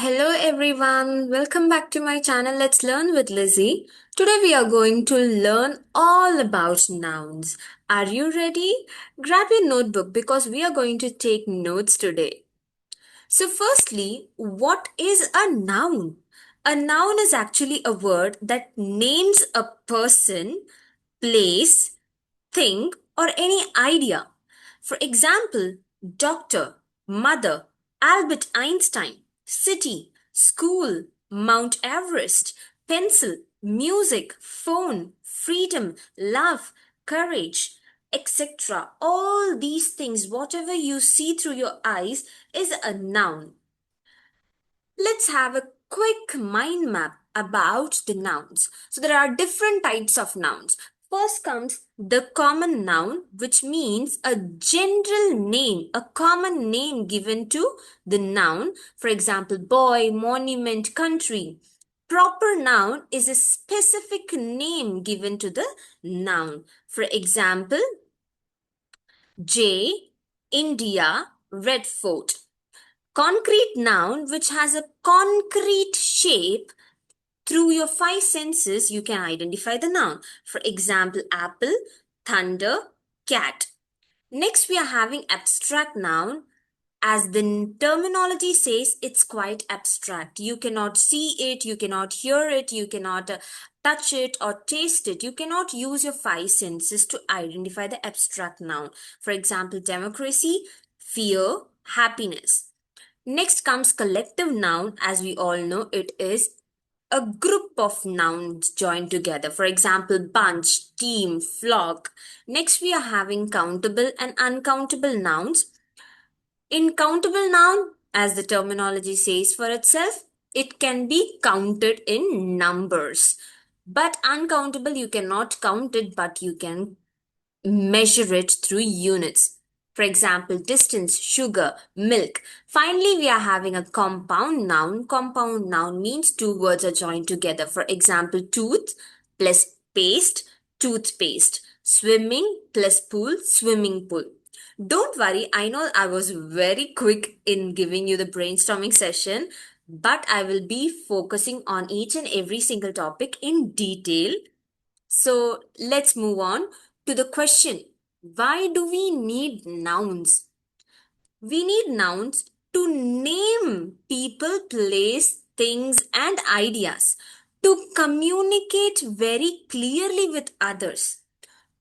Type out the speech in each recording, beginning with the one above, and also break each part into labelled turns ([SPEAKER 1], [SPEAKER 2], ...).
[SPEAKER 1] Hello everyone, welcome back to my channel Let's Learn with Lizzie. Today we are going to learn all about nouns. Are you ready? Grab your notebook because we are going to take notes today. So firstly, what is a noun? A noun is actually a word that names a person, place, thing, or any idea. For example, doctor, mother, Albert Einstein, city, school, Mount Everest, pencil, music, phone, freedom, love, courage, etc. All these things, whatever you see through your eyes, is a noun. Let's have a quick mind map about the nouns. So there are different types of nouns. First comes the common noun, which means a general name, a common name given to the noun. For example, boy, monument, country. Proper noun is a specific name given to the noun. For example, J, India, Red Fort. Concrete noun which has a concrete shape. Through your five senses, you can identify the noun. For example, apple, thunder, cat. Next, we are having abstract noun. As the terminology says, it's quite abstract. You cannot see it, you cannot hear it, you cannot touch it or taste it. You cannot use your five senses to identify the abstract noun. For example, democracy, fear, happiness. Next comes collective noun. As we all know, it is a group of nouns joined together. For example, bunch, team, flock. Next, we are having countable and uncountable nouns. In countable noun, as the terminology says for itself, it can be counted in numbers. But uncountable, you cannot count it, but you can measure it through units. For example, distance, sugar, milk. Finally, we are having a compound noun. Compound noun means two words are joined together. For example, tooth plus paste, toothpaste. Swimming plus pool, swimming pool. Don't worry, I know I was very quick in giving you the brainstorming session, but I will be focusing on each and every single topic in detail. So let's move on to the question. Why do we need nouns? We need nouns to name people, place, things, and ideas, to communicate very clearly with others,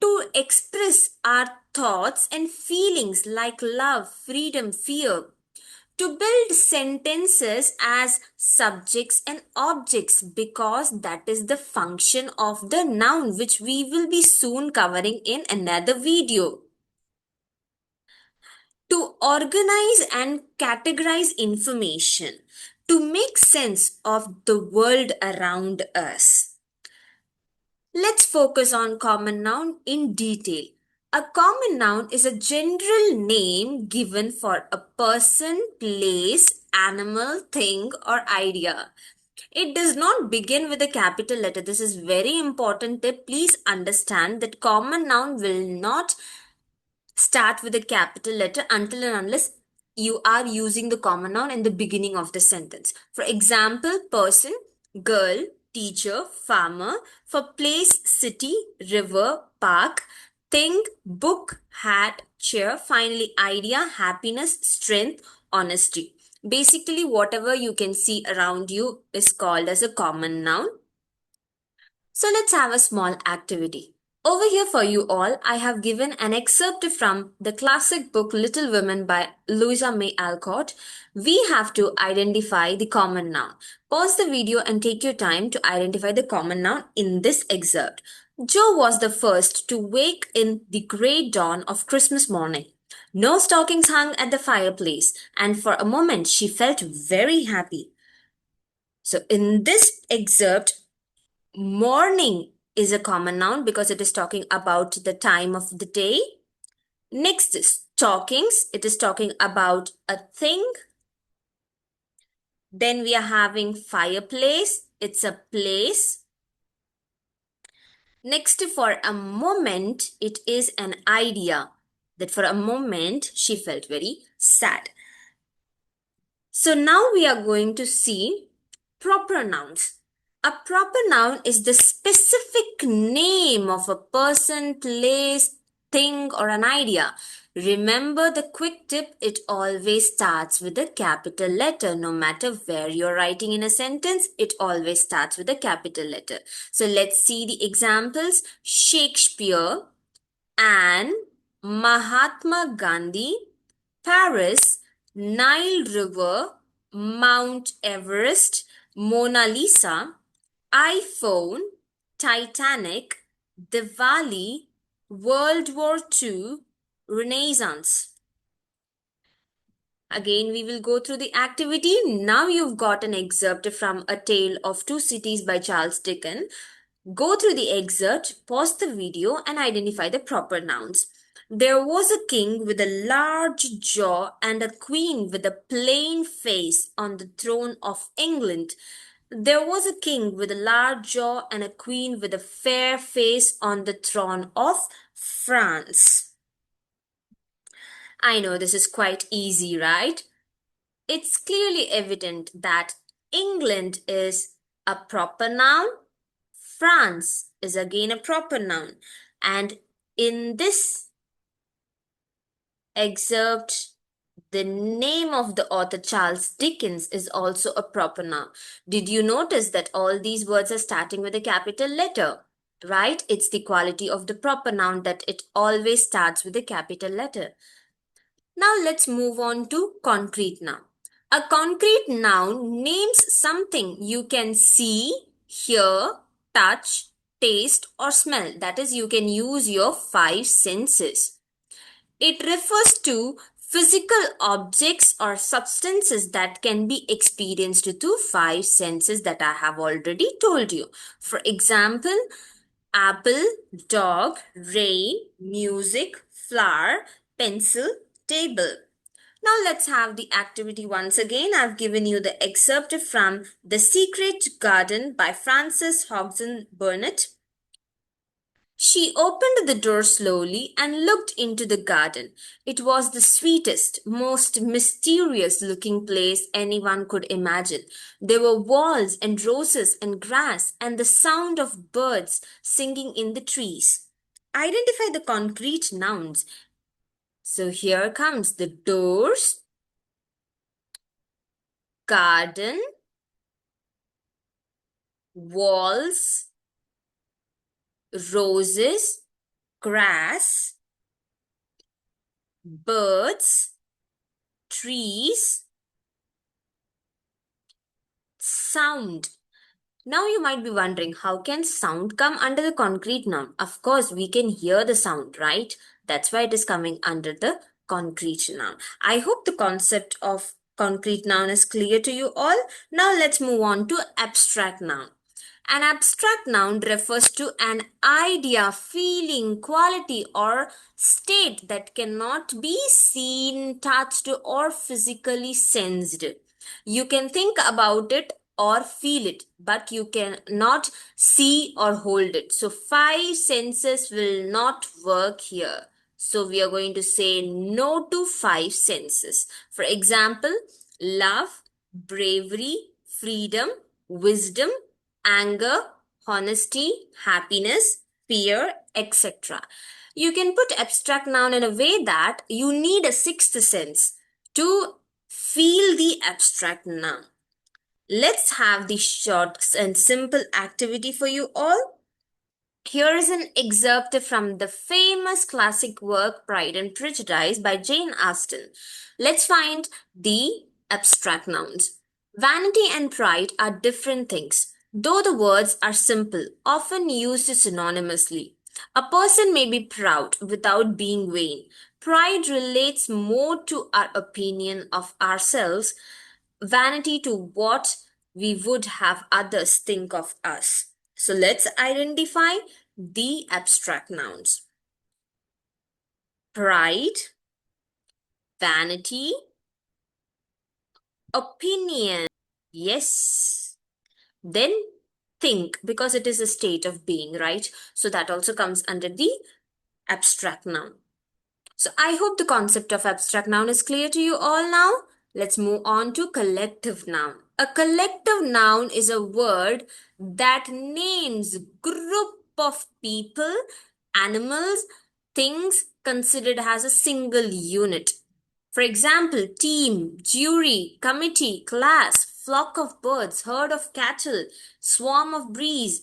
[SPEAKER 1] to express our thoughts and feelings like love, freedom, fear, to build sentences as subjects and objects because that is the function of the noun which we will be soon covering in another video. To organize and categorize information, to make sense of the world around us. Let's focus on common noun in detail. A common noun is a general name given for a person, place, animal, thing, or idea. It does not begin with a capital letter. This is very important tip. Please understand that common noun will not start with a capital letter until and unless you are using the common noun in the beginning of the sentence. For example, person, girl, teacher, farmer. For place, city, river, park. Thing, book, hat, chair. Finally, idea, happiness, strength, honesty. Basically, whatever you can see around you is called as a common noun. So let's have a small activity. Over here for you all, I have given an excerpt from the classic book Little Women by Louisa May Alcott. We have to identify the common noun. Pause the video and take your time to identify the common noun in this excerpt. Joe was the first to wake in the grey dawn of Christmas morning. No stockings hung at the fireplace, and for a moment she felt very happy. So in this excerpt, morning is a common noun because it is talking about the time of the day. Next is stockings. It is talking about a thing. Then we are having fireplace. It's a place. Next, for a moment, it is an idea that for a moment she felt very sad. So now we are going to see proper nouns. A proper noun is the specific name of a person, place, thing, or an idea. Remember the quick tip, it always starts with a capital letter. No matter where you're writing in a sentence, it always starts with a capital letter. So let's see the examples. Shakespeare, Anne, Mahatma Gandhi, Paris, Nile River, Mount Everest, Mona Lisa, iPhone, Titanic, Diwali, World War II, Renaissance. Again, we will go through the activity. Now you've got an excerpt from A Tale of Two Cities by Charles Dickens. Go through the excerpt, pause the video, and identify the proper nouns. There was a king with a large jaw and a queen with a plain face on the throne of England. There was a king with a large jaw and a queen with a fair face on the throne of France. I know this is quite easy, right? It's clearly evident that England is a proper noun. France is again a proper noun. And in this excerpt, the name of the author Charles Dickens is also a proper noun. Did you notice that all these words are starting with a capital letter? Right? It's the quality of the proper noun that it always starts with a capital letter. Now let's move on to concrete noun. A concrete noun names something you can see, hear, touch, taste, or smell. That is, you can use your five senses. It refers to physical objects or substances that can be experienced through five senses that I have already told you. For example, apple, dog, rain, music, flower, pencil, table. Now let's have the activity once again. I've given you the excerpt from The Secret Garden by Frances Hodgson Burnett. She opened the door slowly and looked into the garden. It was the sweetest, most mysterious looking place anyone could imagine. There were walls and roses and grass and the sound of birds singing in the trees. Identify the concrete nouns. So here comes the doors, garden, walls, roses, grass, birds, trees, sound. Now you might be wondering, how can sound come under the concrete noun? Of course, we can hear the sound, right? That's why it is coming under the concrete noun. I hope the concept of concrete noun is clear to you all. Now let's move on to abstract noun. An abstract noun refers to an idea, feeling, quality, or state that cannot be seen, touched, or physically sensed. You can think about it or feel it, but you cannot see or hold it. So, five senses will not work here. So, we are going to say no to five senses. For example, love, bravery, freedom, wisdom, anger, honesty, happiness, fear, etc. You can put abstract noun in a way that you need a sixth sense to feel the abstract noun. Let's have the short and simple activity for you all. Here is an excerpt from the famous classic work Pride and Prejudice by Jane Austen. Let's find the abstract nouns. Vanity and pride are different things, though the words are simple, often used synonymously. A person may be proud without being vain. Pride relates more to our opinion of ourselves, vanity to what we would have others think of us. So let's identify the abstract nouns. Pride, vanity, opinion. Yes. Then think, because it is a state of being, right? So that also comes under the abstract noun. So I hope the concept of abstract noun is clear to you all now. Let's move on to collective noun. A collective noun is a word that names group of people, animals, things considered as a single unit. For example, team, jury, committee, class, flock of birds, herd of cattle, swarm of bees,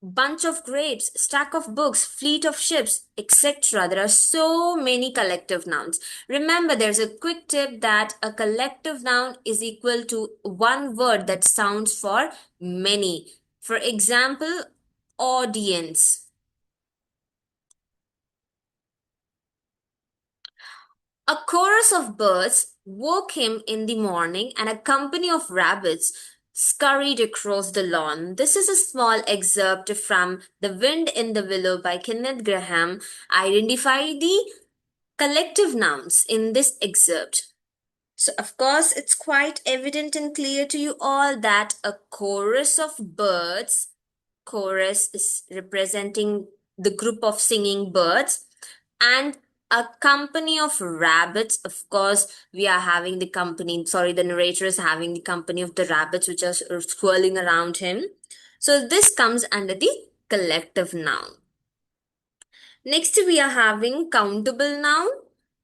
[SPEAKER 1] bunch of grapes, stack of books, fleet of ships, etc. There are so many collective nouns. Remember, there's a quick tip that a collective noun is equal to one word that sounds for many. For example, audience. A chorus of birds woke him in the morning, and a company of rabbits scurried across the lawn. This is a small excerpt from The Wind in the Willow by Kenneth Graham. Identify the collective nouns in this excerpt. So, of course, it's quite evident and clear to you all that a chorus of birds, chorus is representing the group of singing birds, and a company of rabbits. Of course, we are having the company, sorry, the narrator is having the company of the rabbits which are swirling around him. So, this comes under the collective noun. Next, we are having countable noun.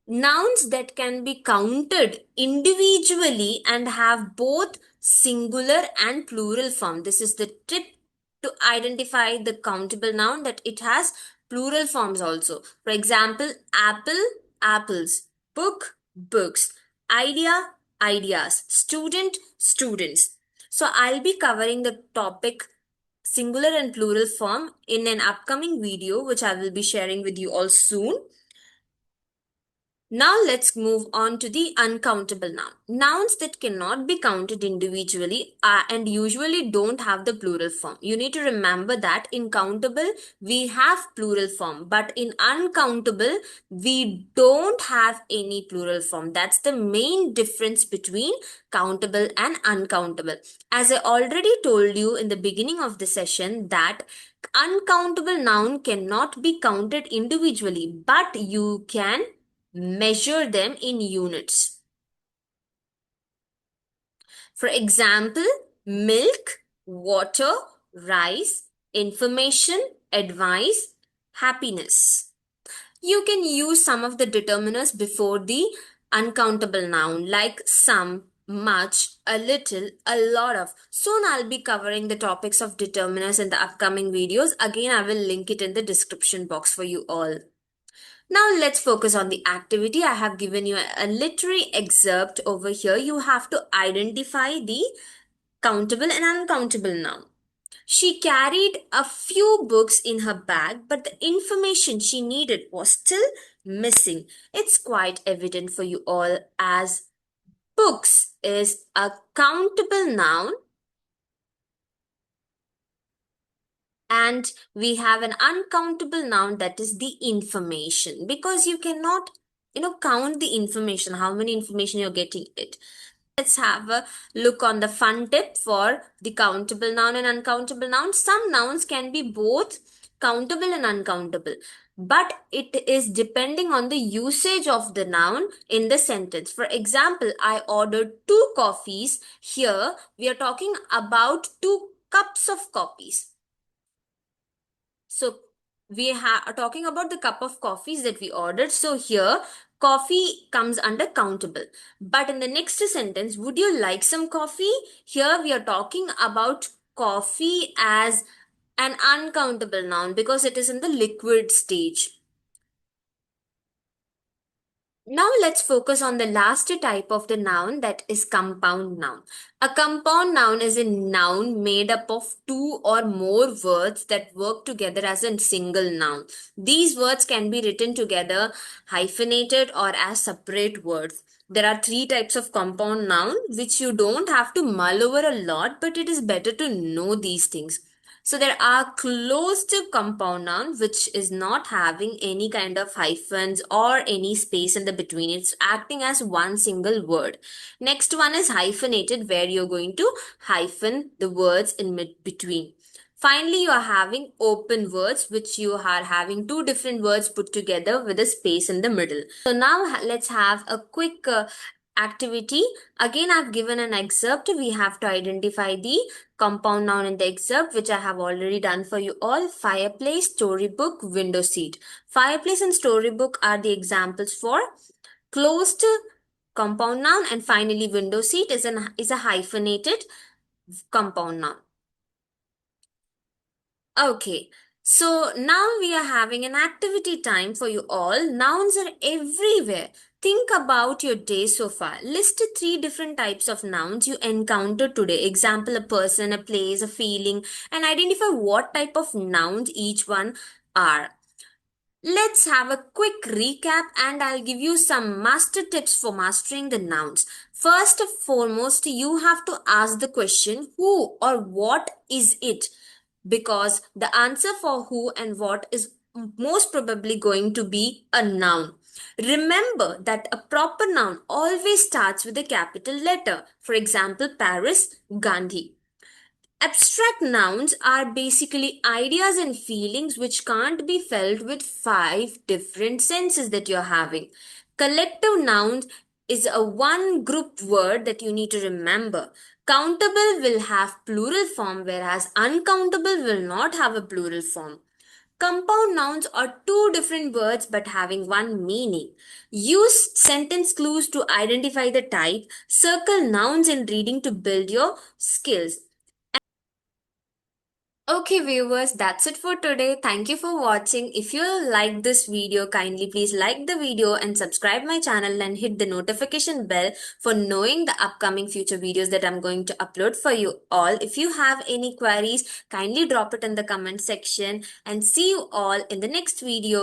[SPEAKER 1] Nouns that can be counted individually and have both singular and plural form. This is the tip to identify the countable noun, that it has plural forms also. For example, apple, apples, book, books, idea, ideas, student, students. So I'll be covering the topic singular and plural form in an upcoming video, which I will be sharing with you all soon. Now let's move on to the uncountable noun. Nouns that cannot be counted individually and usually don't have the plural form. You need to remember that in countable we have plural form, but in uncountable we don't have any plural form. That's the main difference between countable and uncountable. As I already told you in the beginning of the session that uncountable noun cannot be counted individually, but you can measure them in units. For example, milk, water, rice, information, advice, happiness. You can use some of the determiners before the uncountable noun like some, much, a little, a lot of. Soon I'll be covering the topics of determiners in the upcoming videos. Again, I will link it in the description box for you all. Now let's focus on the activity. I have given you a literary excerpt over here. You have to identify the countable and uncountable noun. She carried a few books in her bag, but the information she needed was still missing. It's quite evident for you all as books is a countable noun, and we have an uncountable noun, that is the information, because you cannot count the information, how many information you're getting it. Let's have a look on the fun tip for the countable noun and uncountable noun. Some nouns can be both countable and uncountable, but it is depending on the usage of the noun in the sentence. For example, I ordered 2 coffees. Here we are talking about 2 cups of coffees. So we are talking about the cup of coffees that we ordered. So here coffee comes under countable. But in the next sentence, would you like some coffee? Here we are talking about coffee as an uncountable noun because it is in the liquid stage. Now let's focus on the last type of the noun, that is compound noun. A compound noun is a noun made up of 2 or more words that work together as a single noun. These words can be written together, hyphenated, or as separate words. There are 3 types of compound noun which you don't have to mull over a lot, but it is better to know these things. So there are closed compound noun which is not having any kind of hyphens or any space in the between. It's acting as one single word. Next one is hyphenated, where you're going to hyphen the words in between. Finally, you are having open words, which you are having 2 different words put together with a space in the middle. So now let's have a quick activity. Again, I've given an excerpt. We have to identify the compound noun in the excerpt, which I have already done for you all. Fireplace, storybook, window seat. Fireplace and storybook are the examples for closed compound noun, and finally window seat is a hyphenated compound noun. Okay, so now we are having an activity time for you all. Nouns are everywhere. Think about your day so far. List three different types of nouns you encountered today. Example, a person, a place, a feeling, and identify what type of nouns each one are. Let's have a quick recap and I'll give you some master tips for mastering the nouns. First and foremost, you have to ask the question who or what is it? Because the answer for who and what is most probably going to be a noun. Remember that a proper noun always starts with a capital letter. For example, Paris, Gandhi. Abstract nouns are basically ideas and feelings which can't be felt with five different senses that you're having. Collective nouns is a one group word that you need to remember. Countable will have plural form, whereas uncountable will not have a plural form. Compound nouns are two different words but having one meaning. Use sentence clues to identify the type. Circle nouns in reading to build your skills. Okay, viewers, that's it for today. Thank you for watching. If you like this video, kindly please like the video and subscribe my channel and hit the notification bell for knowing the upcoming future videos that I'm going to upload for you all. If you have any queries, kindly drop it in the comment section and see you all in the next video.